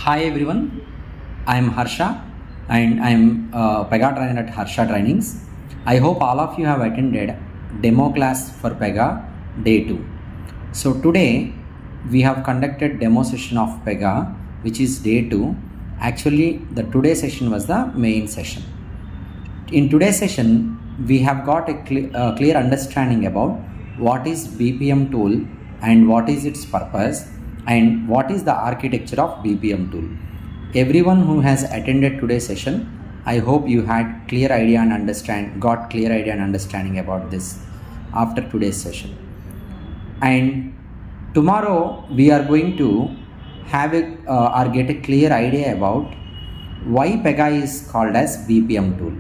Hi everyone, I am Harsha and I am Pega Trainer at Harsha Trainings. I hope all of you have attended demo class for Pega day 2. So today we have conducted demo session of Pega, which is day 2. Actually the today session was the main session. In today's session we have got a clear understanding about what is BPM tool and what is its purpose and what is the architecture of BPM tool. Everyone who has attended today's session, I hope you had clear idea and got clear idea and understanding about this after today's session. And tomorrow we are going to have or get a clear idea about why Pega is called as BPM tool.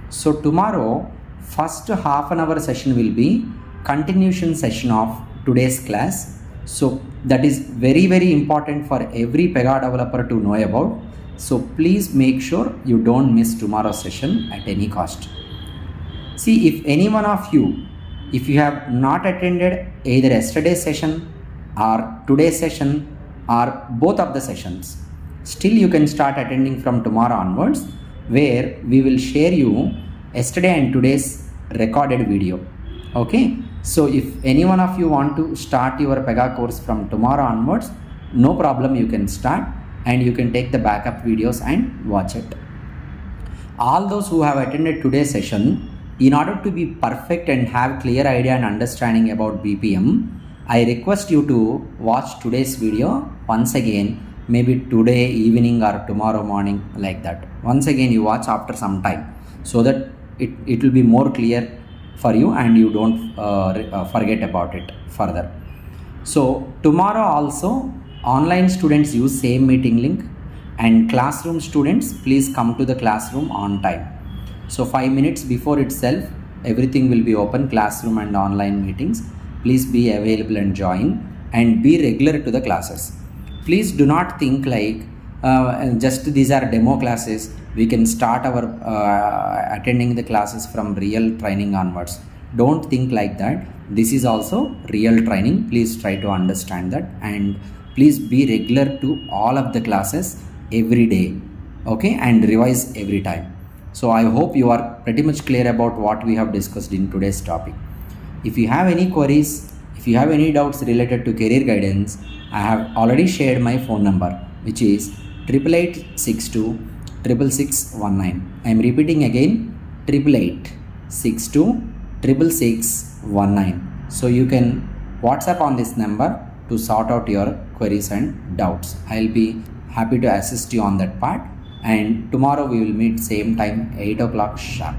So tomorrow first half an hour session will be continuation session of today's class. So that is very important for every Pega developer to know about. So please make sure you don't miss tomorrow's session at any cost. See, if any one of you, if you have not attended either yesterday's session or today's session or both of the sessions, still you can start attending from tomorrow onwards, where we will share you yesterday and today's recorded video. Okay, so if any one of you want to start your Pega course from tomorrow onwards, no problem, you can start and you can take the backup videos and watch it. All those who have attended today's session, in order to be perfect and have clear idea and understanding about BPM, I request you to watch today's video once again, maybe today evening or tomorrow morning, like that. Once again you watch after some time, so that it will be more clear for you and you don't forget about it further. So tomorrow also online students use same meeting link, and classroom students please come to the classroom on time. So 5 minutes before itself everything will be open, classroom and online meetings. Please be available and join and be regular to the classes. Please do not think like just these are demo classes, we can start our attending the classes from real training onwards. Don't think like that. This is also real training. Please try to understand that and please be regular to all of the classes every day, okay, and revise every time. So I hope you are pretty much clear about what we have discussed in today's topic. If you have any queries, if you have any doubts related to career guidance, I have already shared my phone number, which is 8862 66619. I am repeating again, 8862 66619. So you can WhatsApp on this number to sort out your queries and doubts. I will be happy to assist you on that part. And tomorrow we will meet same time, 8 o'clock sharp.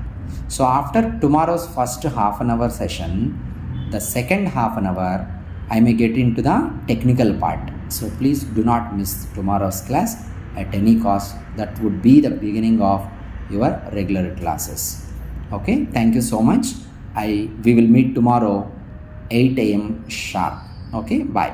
So after tomorrow's first half an hour session, the second half an hour I may get into the technical part. So please do not miss tomorrow's class at any cost. That would be the beginning of your regular classes. Okay, thank you so much. We will meet tomorrow 8 AM sharp. Okay, bye.